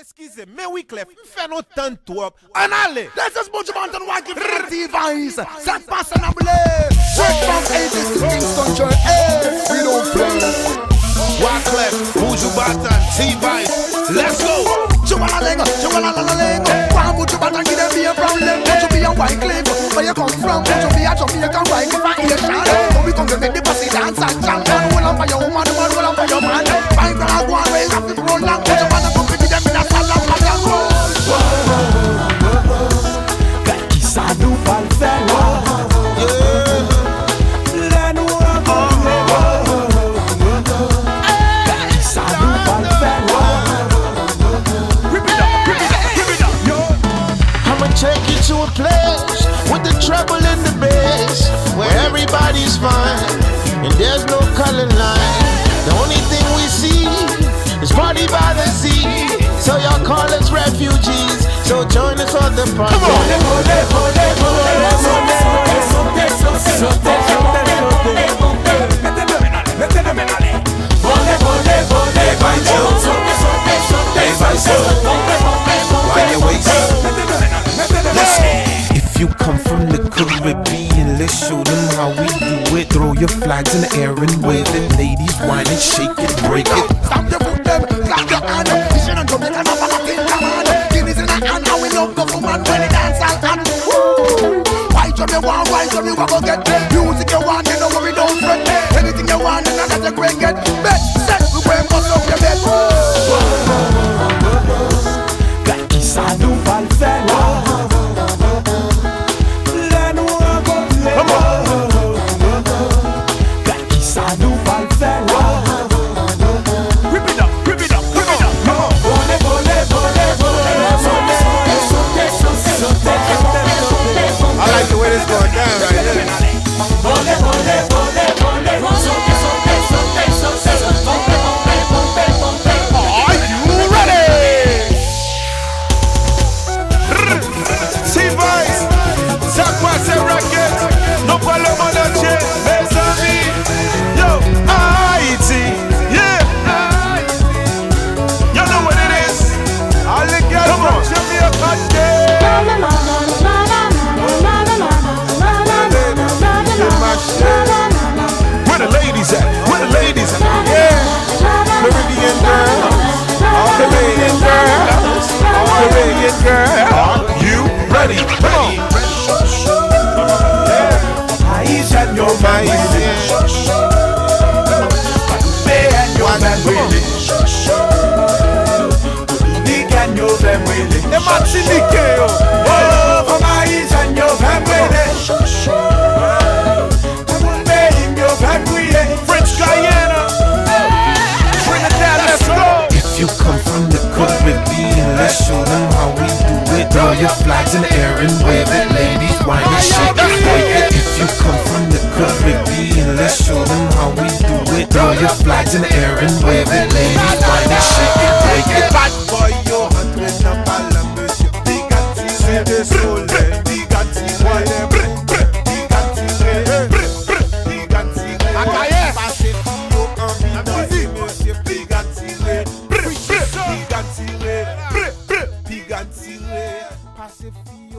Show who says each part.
Speaker 1: Excusez, mais oui, Clef, fais nos temps toi. En allez!
Speaker 2: This is Butch Banton Wacky from T-Vice. Set pass and ablaze. Straight from 80s to Kingston Church. Hey, we don't play.
Speaker 1: Wyclef, Buju Banton, T-Vice. Let's go!
Speaker 2: Chuwalalengo, chuwalalalengo. Why would you Banton give them be a problem? Would you be a Wyclef? Where you come from? Would you be a Jamaican Wyclef and Asian? When we come to make the pussy dance and jam. One roll on for your woman, one roll on for your man. Five grand, one way, have to roll down. Would you Banton come to them in a salad, and roll?
Speaker 3: Sadu Falfella, Lenu Sadu Falfella. Rip it up, yo.
Speaker 4: I'ma take you to a place with the treble in the bass, where everybody's fine and there's no color line. The only thing we see is party by the sea. So y'all call us refugees. So join us for the party. Come If you come from the Caribbean, let's show them how we do it. Throw your flags in the air and wave it. Ladies, whine and shake it, break it.
Speaker 2: Stamp your foot them, clap your hand. This ain't a Jamaican or Latin command. Guineas in the hand, and we love government when it dance all hand. Why job you want, why job you want to get? Music you want, you know what we don't fret. Anything you want, you know that you great get. Bet, set, we go and bust up your bed.
Speaker 3: Sadu Falfella, Lenu Sadu Falfella. Rip it up.
Speaker 1: I like the way this going down right here. Are you ready? T-Vice, ça quoi c'est racket? Non pas le monde entier, mes amis. Yo, Haiti, yeah. You know what it is. All the girls from Jamaica, where the ladies at? Where the ladies at? Yeah, Caribbean girls, all Caribbean girls, all Caribbean girls. Are you ready? Come on.
Speaker 3: Haitian, yo Haitian. Bayan, yo Benwele. Dominican, yo Benwele.
Speaker 1: Et Martinique, yo.
Speaker 3: Oh, from Haitian, yo Benwele.
Speaker 1: French Guyana, Trinidad, let's go.
Speaker 4: If you come from the Caribbean, let's show them how we do it. Throw your flags in the air and wave it. Ladies, whine and shake it, break it. If you come from the Caribbean, let's show them how we do it. Throw your flags in the air and wave it. Ladies, whine and shake it, break it.
Speaker 1: Bad boy, yo, rentre dans pas la monsieur. Bigatti, c'est des soleils. Bigatti, ouais. Passez fille